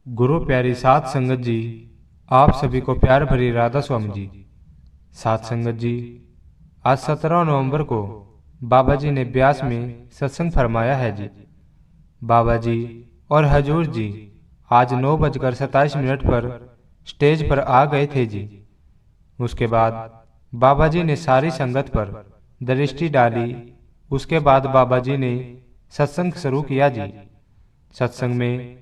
गुरु प्यारी साध संगत जी, आप सभी को प्यार भरी राधा स्वामी जी। साध संगत जी, आज 17 नवंबर को बाबा जी ने ब्यास में सत्संग फरमाया है जी। बाबा जी और हजूर जी आज 9:27 पर स्टेज पर आ गए थे जी। उसके बाद बाबा जी ने सारी संगत पर दृष्टि डाली। उसके बाद बाबा जी ने सत्संग शुरू किया जी। सत्संग में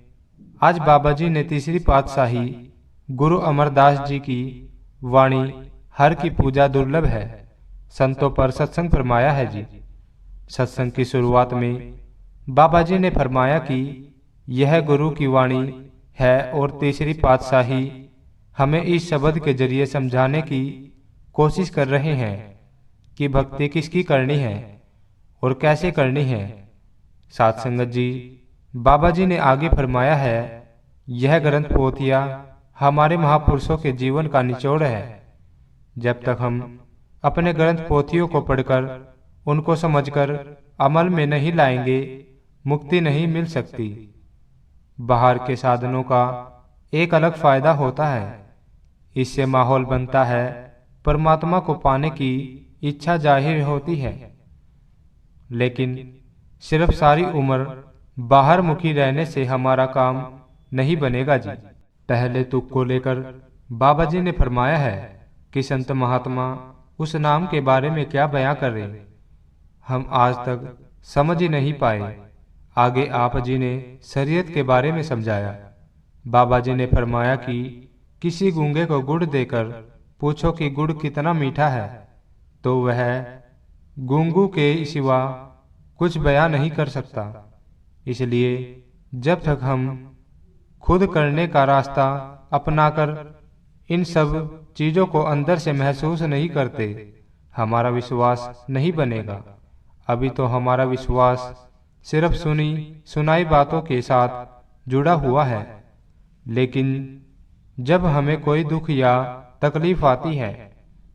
आज बाबा जी ने तीसरी पातशाही गुरु अमरदास जी की वाणी हर की पूजा दुर्लभ है संतों पर सत्संग फरमाया है जी। सत्संग की शुरुआत में बाबा जी ने फरमाया कि यह गुरु की वाणी है और तीसरी पातशाही हमें इस शब्द के जरिए समझाने की कोशिश कर रहे हैं कि भक्ति किसकी करनी है और कैसे करनी है। साथ संगत जी, बाबा जी ने आगे फरमाया है, यह ग्रंथ पोथिया हमारे महापुरुषों के जीवन का निचोड़ है। जब तक हम अपने ग्रंथ पोथियों को पढ़कर उनको समझकर अमल में नहीं लाएंगे, मुक्ति नहीं मिल सकती। बाहर के साधनों का एक अलग फायदा होता है, इससे माहौल बनता है, परमात्मा को पाने की इच्छा जाहिर होती है। लेकिन सिर्फ सारी उम्र बाहर मुखी रहने से हमारा काम नहीं बनेगा जी। पहले तुक को लेकर बाबा जी ने फरमाया है कि संत महात्मा उस नाम के बारे में क्या बयां कर रहे हैं, हम आज तक समझ ही नहीं पाए। आगे आप जी ने शरीयत के बारे में समझाया। बाबा जी ने फरमाया कि किसी गूंगे को गुड़ देकर पूछो कि गुड़ कितना मीठा है, तो वह गूंगू के सिवा कुछ बयां नहीं कर सकता। इसलिए जब तक हम खुद करने का रास्ता अपनाकर इन सब चीजों को अंदर से महसूस नहीं करते, हमारा विश्वास नहीं बनेगा। अभी तो हमारा विश्वास सिर्फ सुनी सुनाई बातों के साथ जुड़ा हुआ है, लेकिन जब हमें कोई दुख या तकलीफ आती है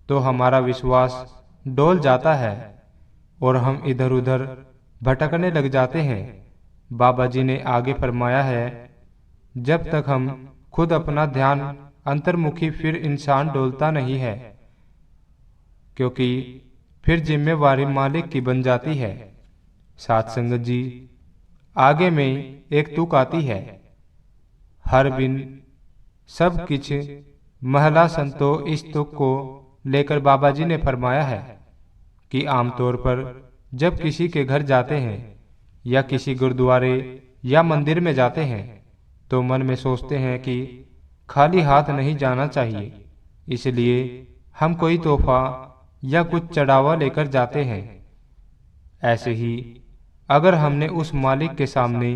तो हमारा विश्वास डोल जाता है और हम इधर उधर भटकने लग जाते हैं। बाबा जी ने आगे फरमाया है, जब तक हम खुद अपना ध्यान अंतर्मुखी फिर इंसान डोलता नहीं है, क्योंकि फिर जिम्मेवारी मालिक की बन जाती है। साथ संगत जी, आगे में एक तुक आती है, हर बिन सब किछ महला संतो। इस तुक को लेकर बाबा जी ने फरमाया है कि आमतौर पर जब किसी के घर जाते हैं या किसी गुरुद्वारे या मंदिर में जाते हैं तो मन में सोचते हैं कि खाली हाथ नहीं जाना चाहिए, इसलिए हम कोई तोहफा या कुछ चढ़ावा लेकर जाते हैं। ऐसे ही अगर हमने उस मालिक के सामने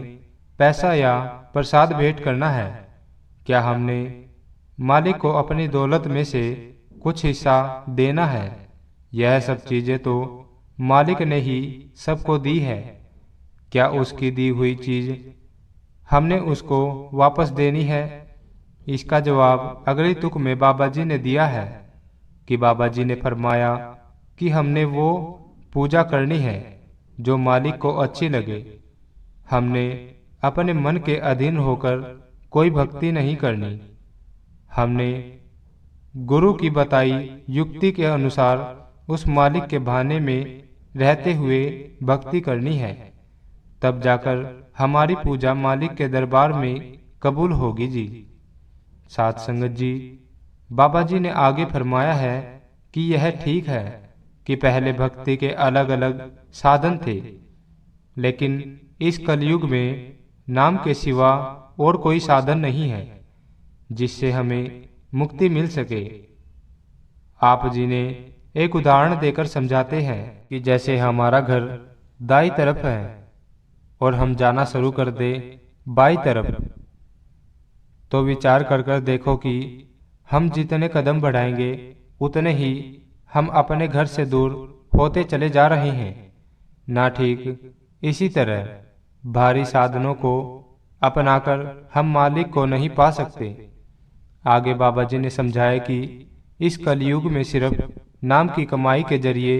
पैसा या प्रसाद भेंट करना है, क्या हमने मालिक को अपनी दौलत में से कुछ हिस्सा देना है? यह सब चीजें तो मालिक ने ही सबको दी है। क्या उसकी दी हुई चीज हमने उसको वापस देनी है? इसका जवाब अगली तुक में बाबा जी ने दिया है कि बाबा जी ने फरमाया कि हमने वो पूजा करनी है जो मालिक को अच्छी लगे। हमने अपने मन के अधीन होकर कोई भक्ति नहीं करनी। हमने गुरु की बताई युक्ति के अनुसार उस मालिक के भाने में रहते हुए भक्ति करनी है, तब जाकर हमारी पूजा मालिक के दरबार में कबूल होगी जी। साथ संगत जी, बाबा जी ने आगे फरमाया है कि यह ठीक है कि पहले भक्ति के अलग अलग साधन थे, लेकिन इस कलयुग में नाम के सिवा और कोई साधन नहीं है जिससे हमें मुक्ति मिल सके। आप जी ने एक उदाहरण देकर समझाते हैं कि जैसे हमारा घर दाई तरफ है और हम जाना शुरू कर दे बाई तरफ, तो विचार कर कर देखो कि हम जितने कदम बढ़ाएंगे उतने ही हम अपने घर से दूर होते चले जा रहे हैं ना। ठीक इसी तरह भारी साधनों को अपनाकर हम मालिक को नहीं पा सकते। आगे बाबा जी ने समझाया कि इस कलयुग में सिर्फ नाम की कमाई के जरिए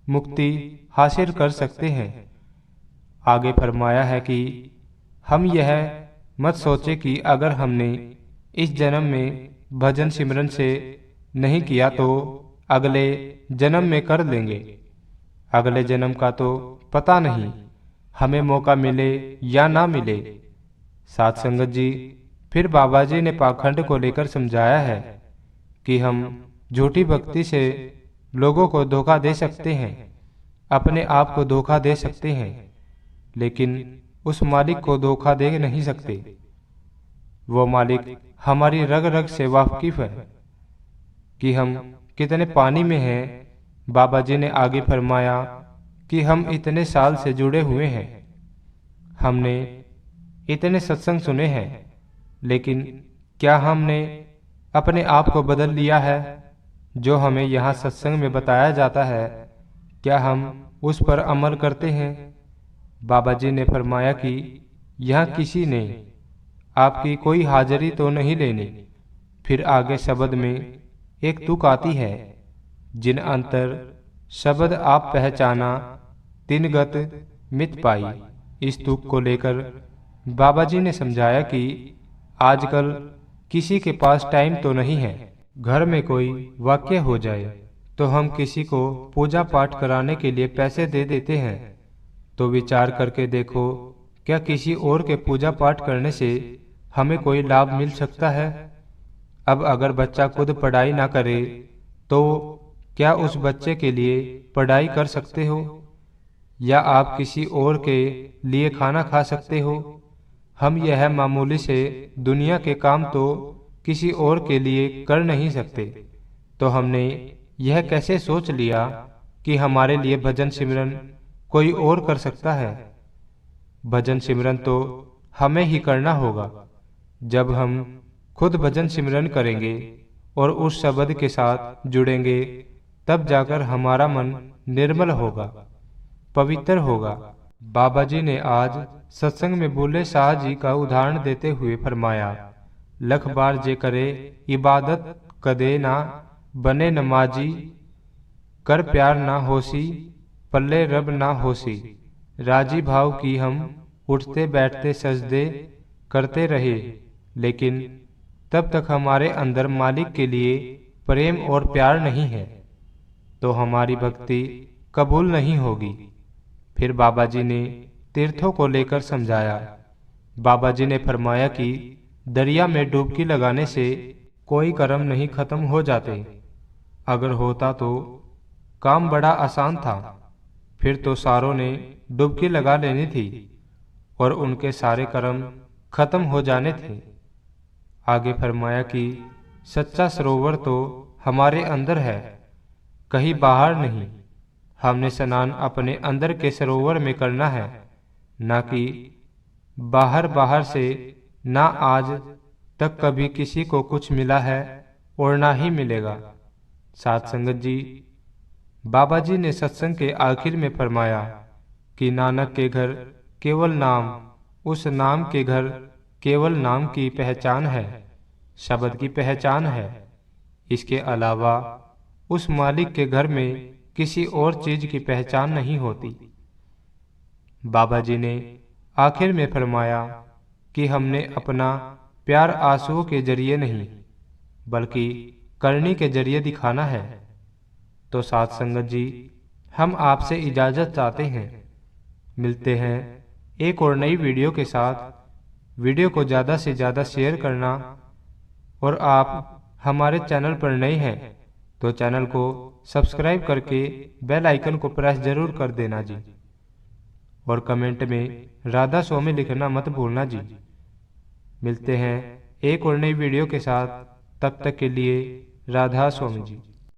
मुक्ति हासिल कर सकते हैं। आगे फरमाया है कि हम यह मत सोचे कि अगर हमने इस जन्म में भजन सिमरन से नहीं किया तो अगले जन्म में कर लेंगे। अगले जन्म का तो पता नहीं, हमें मौका मिले या ना मिले। साथ संगत जी, फिर बाबा जी ने पाखंड को लेकर समझाया है कि हम झूठी भक्ति से लोगों को धोखा दे सकते हैं, अपने आप को धोखा दे सकते हैं, लेकिन उस मालिक को धोखा दे नहीं सकते। वो मालिक हमारी रग रग से वाकिफ है कि हम कितने पानी में हैं। बाबा जी ने आगे फरमाया कि हम इतने साल से जुड़े हुए हैं, हमने इतने सत्संग सुने हैं, लेकिन क्या हमने अपने आप को बदल लिया है? जो हमें यहाँ सत्संग में बताया जाता है, क्या हम उस पर अमल करते हैं? बाबा जी ने फरमाया कि यहाँ किसी ने आपकी कोई हाजिरी तो नहीं लेनी। फिर आगे शब्द में एक तुक आती है, जिन अंतर शब्द आप पहचाना तिन गत मित पाई। इस तुक को लेकर बाबा जी ने समझाया कि आजकल किसी के पास टाइम तो नहीं है। घर में कोई वाक्य हो जाए तो हम किसी को पूजा पाठ कराने के लिए पैसे दे देते हैं। तो विचार करके देखो, क्या किसी और के पूजा पाठ करने से हमें कोई लाभ मिल सकता है? अब अगर बच्चा खुद पढ़ाई ना करे तो क्या उस बच्चे के लिए पढ़ाई कर सकते हो? या आप किसी और के लिए खाना खा सकते हो? हम यह मामूली से दुनिया के काम तो किसी और के लिए कर नहीं सकते, तो हमने यह कैसे सोच लिया कि हमारे लिए भजन सिमरन कोई और कर सकता है? भजन सिमरन तो हमें ही करना होगा। जब हम खुद भजन सिमरन करेंगे और उस शब्द के साथ जुड़ेंगे, तब जाकर हमारा मन निर्मल होगा, पवित्र होगा। बाबा जी ने आज सत्संग में बुल्ले शाह जी का उदाहरण देते हुए फरमाया, लख बार जे करे इबादत कदे ना बने नमाजी, कर प्यार ना होसी पल्ले रब ना होसी। राजी भाव की हम उठते बैठते सजदे करते रहे, लेकिन तब तक हमारे अंदर मालिक के लिए प्रेम और प्यार नहीं है तो हमारी भक्ति कबूल नहीं होगी। फिर बाबा जी ने तीर्थों को लेकर समझाया। बाबा जी ने फरमाया कि दरिया में डुबकी लगाने से कोई कर्म नहीं खत्म हो जाते। अगर होता तो काम बड़ा आसान था, फिर तो सारों ने डुबकी लगा लेनी थी और उनके सारे कर्म खत्म हो जाने थे। आगे फरमाया कि सच्चा सरोवर तो हमारे अंदर है, कहीं बाहर नहीं। हमने स्नान अपने अंदर के सरोवर में करना है, ना कि बाहर बाहर से। ना आज तक कभी किसी को कुछ मिला है और ना ही मिलेगा। साथ संगत जी, बाबा जी ने सत्संग के आखिर में फरमाया कि नानक के घर केवल नाम, उस नाम के घर केवल नाम की पहचान है, शब्द की पहचान है। इसके अलावा उस मालिक के घर में किसी और चीज की पहचान नहीं होती। बाबा जी ने आखिर में फरमाया कि हमने अपना प्यार आंसुओं के जरिए नहीं, बल्कि करनी के जरिए दिखाना है। तो साथ संगत जी, हम आपसे इजाजत चाहते हैं। मिलते हैं एक और नई वीडियो के साथ। वीडियो को ज़्यादा से ज़्यादा शेयर करना, और आप हमारे चैनल पर नए हैं तो चैनल को सब्सक्राइब करके बेल आइकन को प्रेस जरूर कर देना जी। और कमेंट में राधा स्वामी लिखना मत भूलना जी। मिलते हैं एक और नई वीडियो के साथ, तब तक के लिए राधा स्वामी जी।